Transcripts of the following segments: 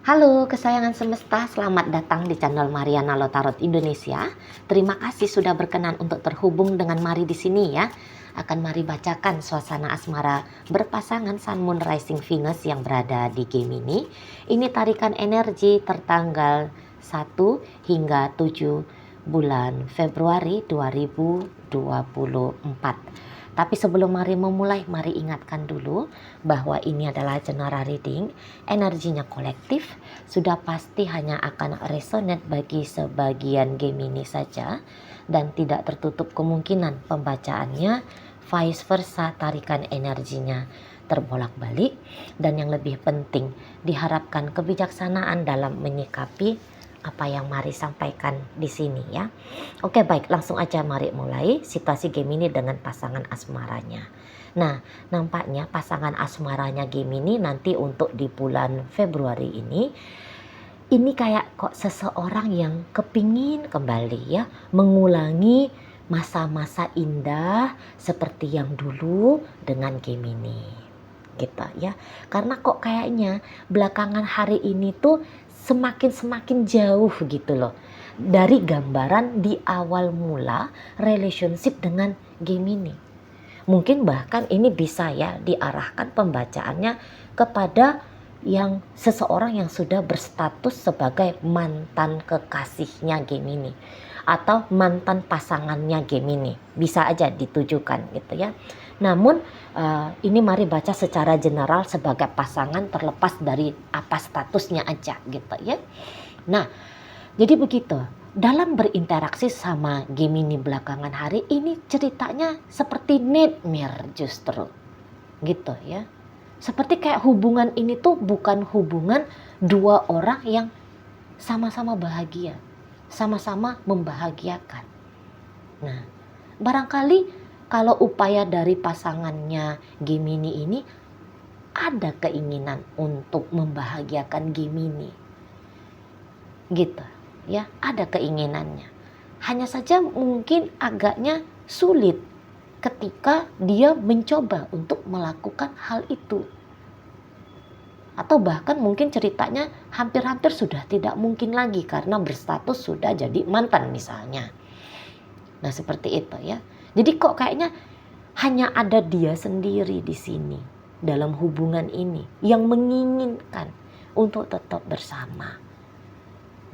Halo kesayangan semesta, selamat datang di channel Mariana Lotarot Indonesia. Terima kasih sudah berkenan untuk terhubung dengan Mari di sini ya. Akan Mari bacakan suasana asmara berpasangan Sun Moon Rising Venus yang berada di Gemini. Ini tarikan energi tertanggal 1 hingga 7 bulan Februari 2024. Tapi sebelum Mari memulai, Mari ingatkan dulu bahwa ini adalah general reading, energinya kolektif, sudah pasti hanya akan resonate bagi sebagian Gemini saja dan tidak tertutup kemungkinan pembacaannya vice versa, tarikan energinya terbolak-balik, dan yang lebih penting diharapkan kebijaksanaan dalam menyikapi apa yang Mari sampaikan di sini ya. Oke, baik, langsung aja Mari mulai situasi Gemini dengan pasangan asmaranya. Nah, nampaknya pasangan asmaranya Gemini nanti untuk di bulan Februari ini kayak kok seseorang yang kepingin kembali ya, mengulangi masa-masa indah seperti yang dulu dengan Gemini gitu ya. Karena kok kayaknya belakangan hari ini tuh semakin jauh gitu loh dari gambaran di awal mula relationship dengan Gemini. Mungkin bahkan ini bisa ya diarahkan pembacaannya kepada yang seseorang yang sudah berstatus sebagai mantan kekasihnya Gemini atau mantan pasangannya Gemini, bisa aja ditujukan gitu ya. Namun ini Mari baca secara general sebagai pasangan terlepas dari apa statusnya aja gitu ya. Nah, jadi begitu. Dalam berinteraksi sama Gemini belakangan hari ini ceritanya seperti nightmare justru. Gitu ya. Seperti kayak hubungan ini tuh bukan hubungan dua orang yang sama-sama bahagia, sama-sama membahagiakan. Nah, barangkali kalau upaya dari pasangannya Gemini ini ada keinginan untuk membahagiakan Gemini. Gitu ya, ada keinginannya. Hanya saja mungkin agaknya sulit ketika dia mencoba untuk melakukan hal itu. Atau bahkan mungkin ceritanya hampir-hampir sudah tidak mungkin lagi karena berstatus sudah jadi mantan misalnya. Nah, seperti itu ya. Jadi kok kayaknya hanya ada dia sendiri di sini dalam hubungan ini yang menginginkan untuk tetap bersama.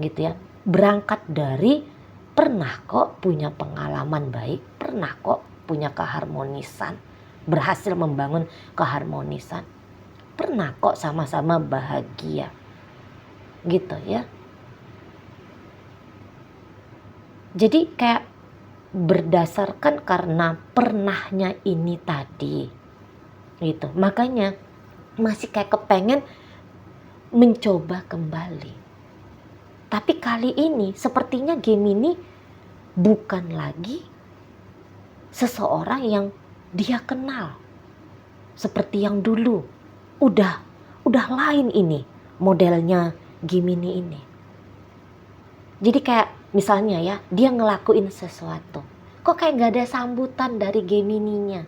Gitu ya. Berangkat dari pernah kok punya pengalaman baik, pernah kok punya keharmonisan, berhasil membangun keharmonisan. Pernah kok sama-sama bahagia. Gitu ya. Jadi kayak berdasarkan karena pernahnya ini tadi gitu, makanya masih kayak kepengen mencoba kembali. Tapi kali ini sepertinya Gemini bukan lagi seseorang yang dia kenal seperti yang dulu. Udah lain ini modelnya Gemini ini. Jadi kayak misalnya ya, dia ngelakuin sesuatu, kok kayak gak ada sambutan dari Gemininya.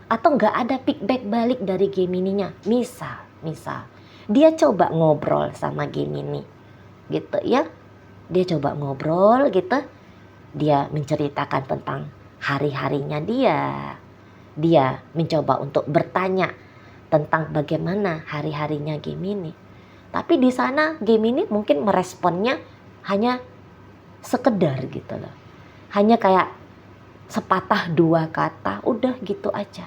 Atau gak ada feedback balik dari Gemininya. Misal, dia coba ngobrol sama Gemini. Gitu ya. Dia coba ngobrol gitu. Dia menceritakan tentang hari-harinya dia. Dia mencoba untuk bertanya tentang bagaimana hari-harinya Gemini. Tapi di sana Gemini mungkin meresponnya hanya sekedar gitu loh. Hanya kayak sepatah dua kata, udah gitu aja.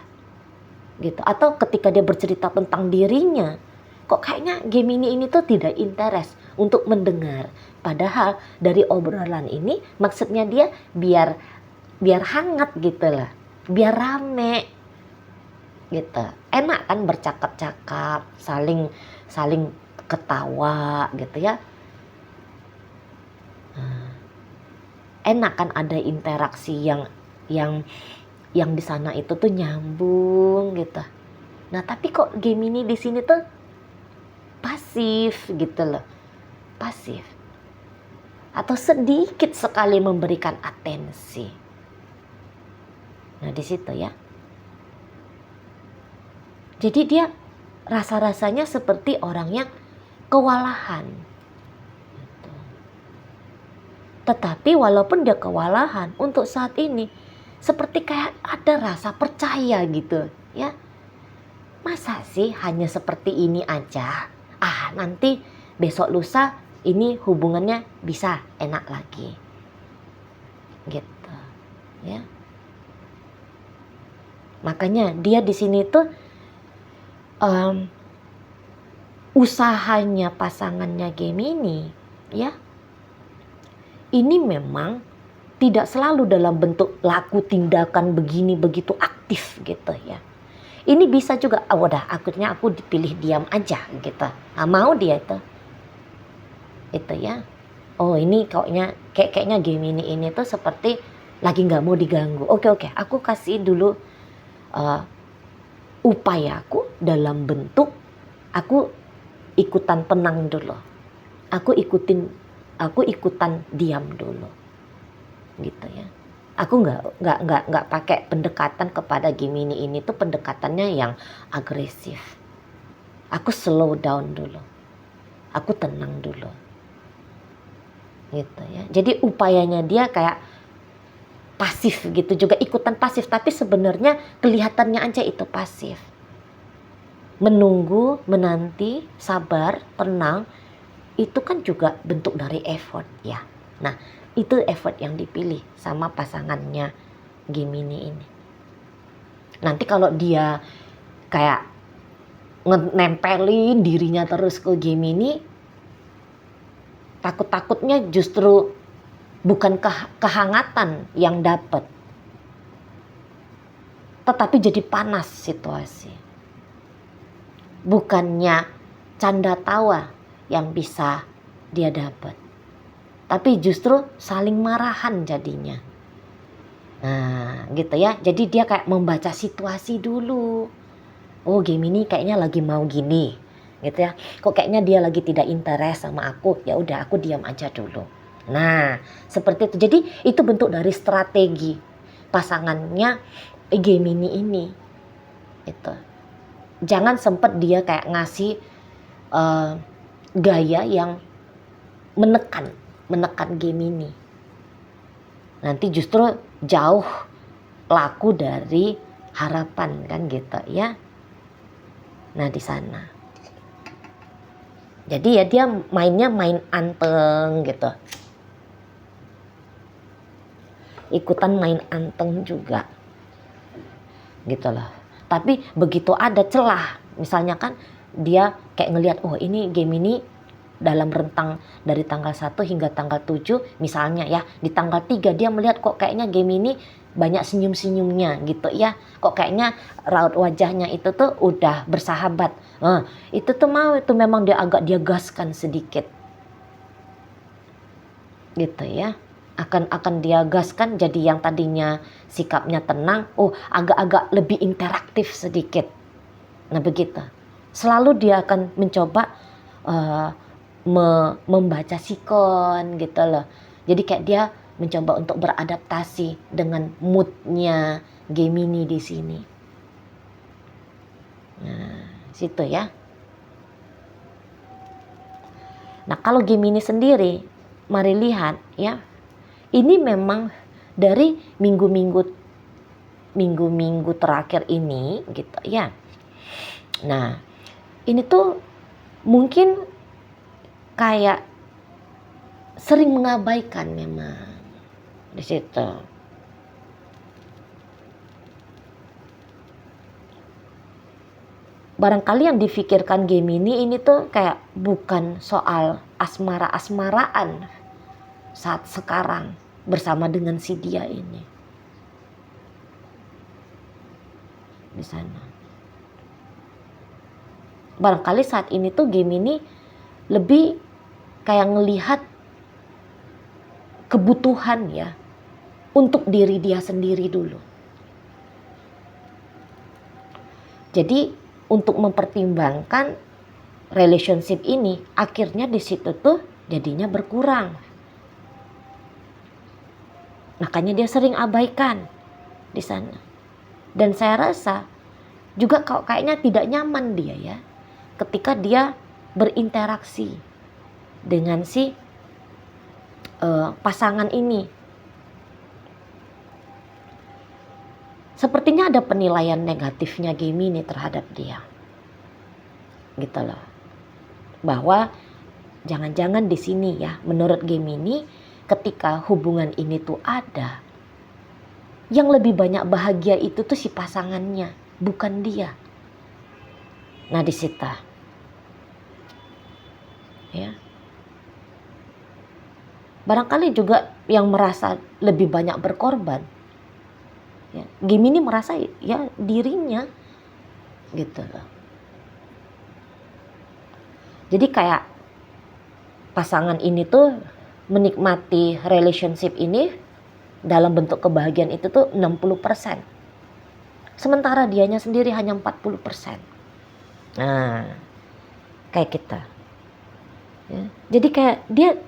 Gitu. Atau ketika dia bercerita tentang dirinya, kok kayaknya Gemini ini tuh tidak interest untuk mendengar. Padahal dari obrolan ini maksudnya dia biar hangat gitu lah. Biar rame. Gitu. Enak kan bercakap-cakap, saling ketawa gitu ya. Enak kan ada interaksi yang di sana itu tuh nyambung gitu. Nah, tapi kok Gemini di sini tuh pasif gitu loh. Pasif. Atau sedikit sekali memberikan atensi. Nah, di situ ya. Jadi dia rasa-rasanya seperti orang yang kewalahan. Tetapi walaupun dia kewalahan, untuk saat ini seperti kayak ada rasa percaya gitu ya. Masa sih hanya seperti ini aja? Nanti besok lusa ini hubungannya bisa enak lagi. Gitu ya. Makanya dia di sini tuh usahanya pasangannya Gemini ya. Ini memang tidak selalu dalam bentuk laku tindakan begini begitu aktif gitu ya. Ini bisa juga, udah akhirnya aku dipilih diam aja gitu. Mau dia itu ya. Ini kayaknya Gemini ini tuh seperti lagi nggak mau diganggu. Oke, aku kasih dulu upayaku dalam bentuk aku ikutan tenang dulu. Aku ikutan diam dulu, gitu ya. Aku nggak pakai pendekatan kepada Gemini ini tuh pendekatannya yang agresif. Aku slow down dulu, aku tenang dulu, gitu ya. Jadi upayanya dia kayak pasif gitu, juga ikutan pasif, tapi sebenarnya kelihatannya aja itu pasif. Menunggu, menanti, sabar, tenang. Itu kan juga bentuk dari effort ya. Nah, itu effort yang dipilih sama pasangannya Gemini ini. Nanti kalau dia kayak nempelin dirinya terus ke Gemini, takutnya justru bukan kehangatan yang dapat, tetapi jadi panas situasi. Bukannya canda tawa yang bisa dia dapat, tapi justru saling marahan jadinya. Nah gitu ya, jadi dia kayak membaca situasi dulu. Gemini kayaknya lagi mau gini gitu ya, kok kayaknya dia lagi tidak interest sama aku, ya udah aku diam aja dulu. Nah seperti itu. Jadi itu bentuk dari strategi pasangannya Gemini ini itu. Jangan sempet dia kayak ngasih gaya yang menekan Gemini. Nanti justru jauh laku dari harapan kan gitu ya. Nah di sana. Jadi ya dia mainnya main anteng gitu. Ikutan main anteng juga. Gitu loh. Tapi begitu ada celah, misalnya kan dia kayak ngelihat ini Gemini dalam rentang dari tanggal 1 hingga tanggal 7 misalnya ya, di tanggal 3 dia melihat kok kayaknya Gemini banyak senyum-senyumnya gitu ya, kok kayaknya raut wajahnya itu tuh udah bersahabat. Itu tuh memang dia gaskan sedikit gitu ya, akan dia gaskan. Jadi yang tadinya sikapnya tenang, agak-agak lebih interaktif sedikit. Nah begitu, selalu dia akan mencoba membaca sikon gitu loh. Jadi kayak dia mencoba untuk beradaptasi dengan moodnya Gemini di sini. Nah situ ya. Nah kalau Gemini sendiri, mari lihat ya, ini memang dari minggu-minggu terakhir ini gitu ya. Nah ini tuh mungkin kayak sering mengabaikan memang di situ. Barangkali yang difikirkan Gemini ini tuh kayak bukan soal asmara-asmaraan saat sekarang bersama dengan si dia ini di sana. Barangkali saat ini tuh Gemini lebih kayak ngelihat kebutuhan ya untuk diri dia sendiri dulu. Jadi untuk mempertimbangkan relationship ini, akhirnya di situ tuh jadinya berkurang. Makanya dia sering abaikan di sana. Dan saya rasa juga kayaknya tidak nyaman dia ya, ketika dia berinteraksi dengan si pasangan ini. Sepertinya ada penilaian negatifnya Gemini terhadap dia, gitu loh. Bahwa jangan-jangan di sini ya, menurut Gemini, ketika hubungan ini tuh ada, yang lebih banyak bahagia itu tuh si pasangannya, bukan dia. Nah di situ, ya. Barangkali juga yang merasa lebih banyak berkorban, ya, Gemini merasa ya dirinya, gitu loh. Jadi kayak pasangan ini tuh menikmati relationship ini dalam bentuk kebahagiaan itu tuh 60%. Sementara dianya sendiri hanya 40%. Nah, kayak kita. Ya. Jadi kayak dia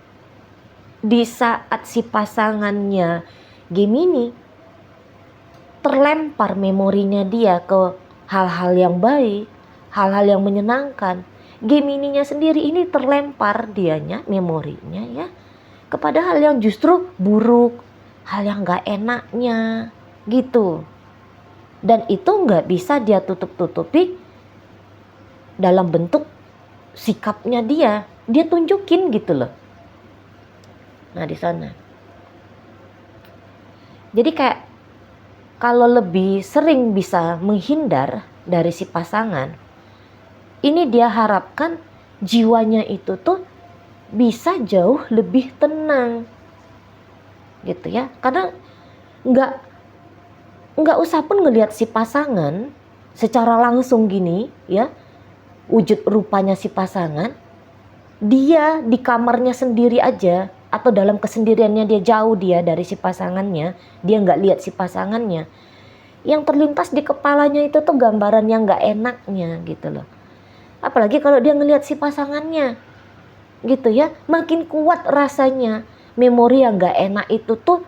di saat si pasangannya Gemini terlempar memorinya dia ke hal-hal yang baik, hal-hal yang menyenangkan, Gemininya sendiri ini terlempar dianya, memorinya ya, kepada hal yang justru buruk, hal yang gak enaknya gitu. Dan itu gak bisa dia tutup-tutupi dalam bentuk sikapnya dia tunjukin gitu loh. Nah di sana. Jadi kayak kalau lebih sering bisa menghindar dari si pasangan, ini dia harapkan jiwanya itu tuh bisa jauh lebih tenang, gitu ya. Karena nggak usah pun ngelihat si pasangan secara langsung gini ya, wujud rupanya si pasangan, dia di kamarnya sendiri aja atau dalam kesendiriannya dia jauh dia dari si pasangannya, dia nggak lihat si pasangannya, yang terlintas di kepalanya itu tuh gambaran yang nggak enaknya gitu loh. Apalagi kalau dia ngelihat si pasangannya gitu ya, makin kuat rasanya memori yang nggak enak itu tuh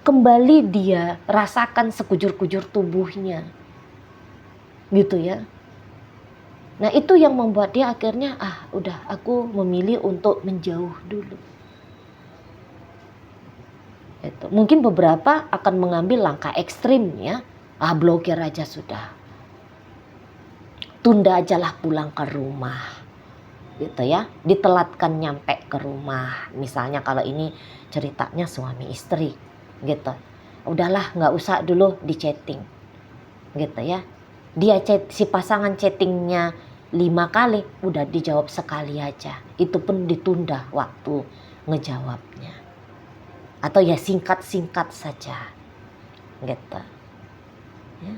kembali dia rasakan sekujur-kujur tubuhnya gitu ya. Nah itu yang membuat dia akhirnya udah aku memilih untuk menjauh dulu. Itu. Mungkin beberapa akan mengambil langkah ekstrim ya, blokir aja sudah, tunda ajalah pulang ke rumah, gitu ya, ditelatkan nyampe ke rumah. Misalnya kalau ini ceritanya suami istri, gitu, udahlah nggak usah dulu di chatting, gitu ya. Dia si pasangan chattingnya 5 kali, udah dijawab sekali aja, itu pun ditunda waktu ngejawabnya. Atau ya singkat-singkat saja gitu ya.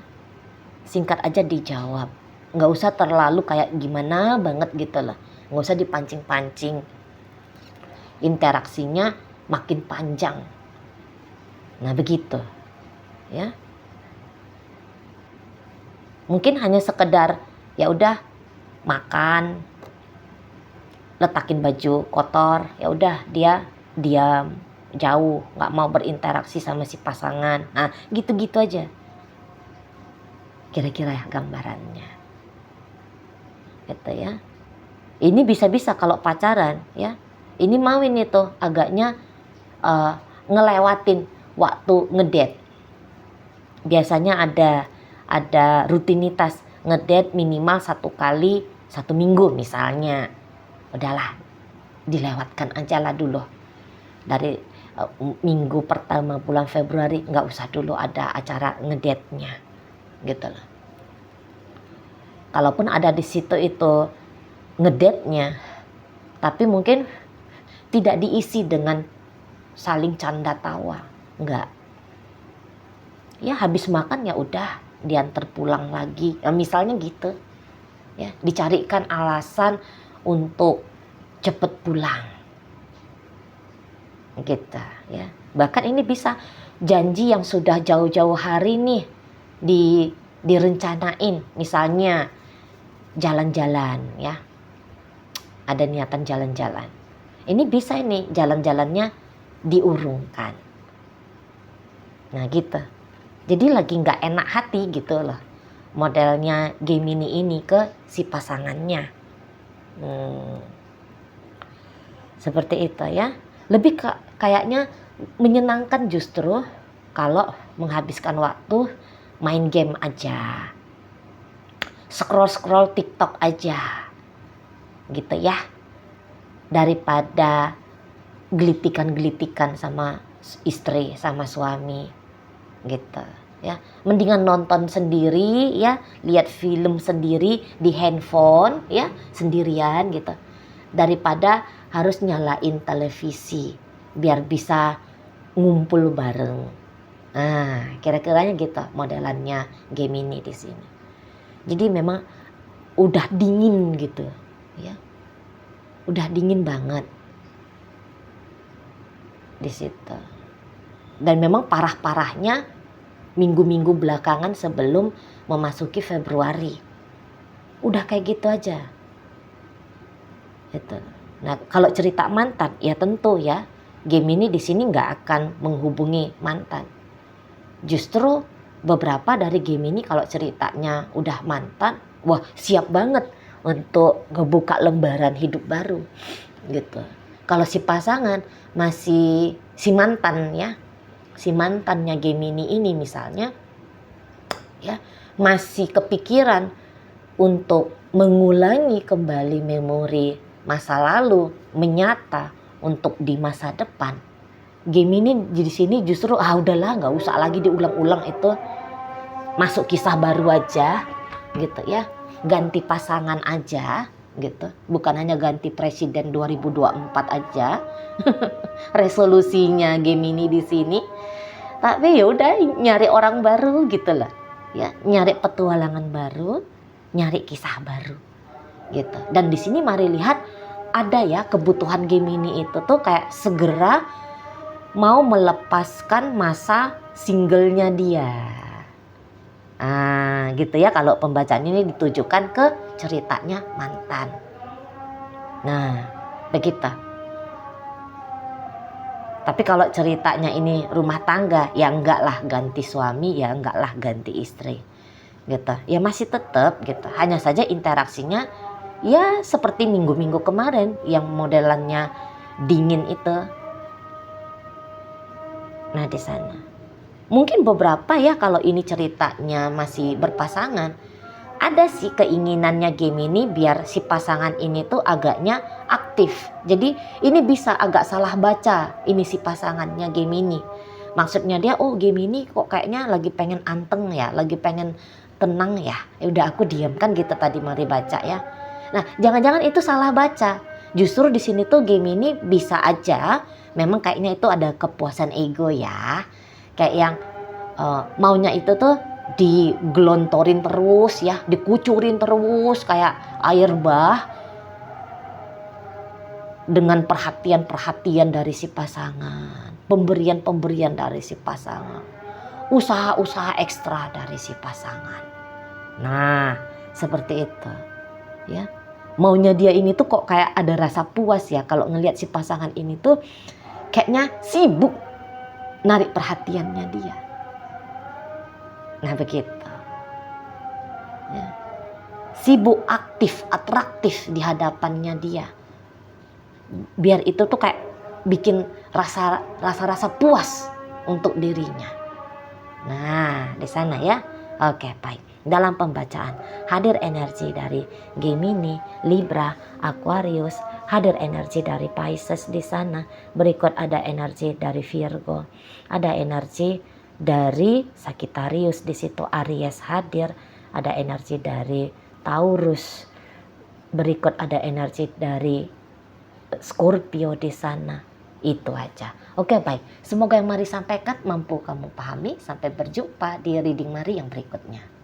Singkat aja dijawab, nggak usah terlalu kayak gimana banget gitu loh, nggak usah dipancing-pancing, interaksinya makin panjang. Nah begitu ya. Mungkin hanya sekedar ya udah makan, letakin baju kotor, ya udah dia diam jauh, nggak mau berinteraksi sama si pasangan. Nah gitu-gitu aja kira-kira ya gambarannya gitu ya. Ini bisa-bisa kalau pacaran ya, ini mau ini tuh agaknya ngelewatin waktu ngedate. Biasanya ada rutinitas ngedate minimal 1 kali 1 minggu misalnya, udahlah dilewatkan aja lah dulu. Dari minggu pertama bulan Februari nggak usah dulu ada acara ngedate-nya gitu loh. Kalaupun ada di situ itu ngedate-nya, tapi mungkin tidak diisi dengan saling canda tawa, enggak. Ya habis makan ya udah diantar pulang lagi, misalnya gitu ya, dicarikan alasan untuk cepet pulang gitu ya. Bahkan ini bisa janji yang sudah jauh-jauh hari nih direncanain, misalnya jalan-jalan ya, ada niatan jalan-jalan, ini bisa ini jalan-jalannya diurungkan. Nah gitu, jadi lagi nggak enak hati gitu loh modelnya Gemini ini ke si pasangannya Hmm, seperti itu ya. Lebih kayaknya menyenangkan justru kalau menghabiskan waktu main game aja, scroll TikTok aja, gitu ya, daripada gelitikan sama istri sama suami, gitu ya. Mendingan nonton sendiri ya, lihat film sendiri di handphone ya, sendirian gitu, daripada harus nyalain televisi biar bisa ngumpul bareng. Nah, kira-kiranya gitu modelannya Gemini di sini. Jadi memang udah dingin gitu ya, udah dingin banget di situ. Dan memang parah-parahnya minggu-minggu belakangan sebelum memasuki Februari. Udah kayak gitu aja. Gitu. Nah, kalau cerita mantan ya tentu ya Gemini di sini nggak akan menghubungi mantan. Justru beberapa dari Gemini kalau ceritanya udah mantan, wah siap banget untuk ngebuka lembaran hidup baru gitu. Kalau si pasangan masih si mantan ya, si mantannya Gemini ini misalnya ya masih kepikiran untuk mengulangi kembali memori masa lalu menyata untuk di masa depan, Gemini di sini justru udahlah nggak usah lagi diulang-ulang itu, masuk kisah baru aja gitu ya, ganti pasangan aja gitu, bukan hanya ganti presiden 2024 aja resolusinya Gemini di sini, tapi ya udah nyari orang baru gitu lah ya, nyari petualangan baru, nyari kisah baru gitu. Dan di sini mari lihat ada ya kebutuhan Gemini itu tuh kayak segera mau melepaskan masa singlenya dia. Gitu ya kalau pembacaan ini ditujukan ke ceritanya mantan. Nah, begitu. Tapi kalau ceritanya ini rumah tangga, ya enggak lah ganti suami, ya enggak lah ganti istri. Gitu. Ya masih tetap gitu. Hanya saja interaksinya ya seperti minggu-minggu kemarin yang modelannya dingin itu. Nah, di sana. Mungkin beberapa ya kalau ini ceritanya masih berpasangan, ada sih keinginannya Gemini biar si pasangan ini tuh agaknya aktif. Jadi ini bisa agak salah baca ini si pasangannya Gemini. Maksudnya dia Gemini kok kayaknya lagi pengen anteng ya, lagi pengen tenang ya. Ya udah aku diam kan gitu tadi mari baca ya. Nah, jangan-jangan itu salah baca. Justru di sini tuh Gemini bisa aja memang kayaknya itu ada kepuasan ego ya. Kayak yang maunya itu tuh digelontorin terus ya, dikucurin terus kayak air bah dengan perhatian-perhatian dari si pasangan, pemberian-pemberian dari si pasangan, usaha-usaha ekstra dari si pasangan. Nah, seperti itu ya. Maunya dia ini tuh kok kayak ada rasa puas ya kalau ngelihat si pasangan ini tuh kayaknya sibuk narik perhatiannya dia. Nah, begitu. Ya. Sibuk, aktif, atraktif di hadapannya dia. Biar itu tuh kayak bikin rasa puas untuk dirinya. Nah, di sana ya. Oke, baik. Dalam pembacaan hadir energi dari Gemini, Libra, Aquarius, hadir energi dari Pisces di sana. Berikut ada energi dari Virgo, ada energi dari Sagittarius di situ, Aries hadir, ada energi dari Taurus. Berikut ada energi dari Scorpio di sana. Itu aja. Oke, baik. Semoga yang Mari sampaikan mampu kamu pahami. Sampai berjumpa di reading Mari yang berikutnya.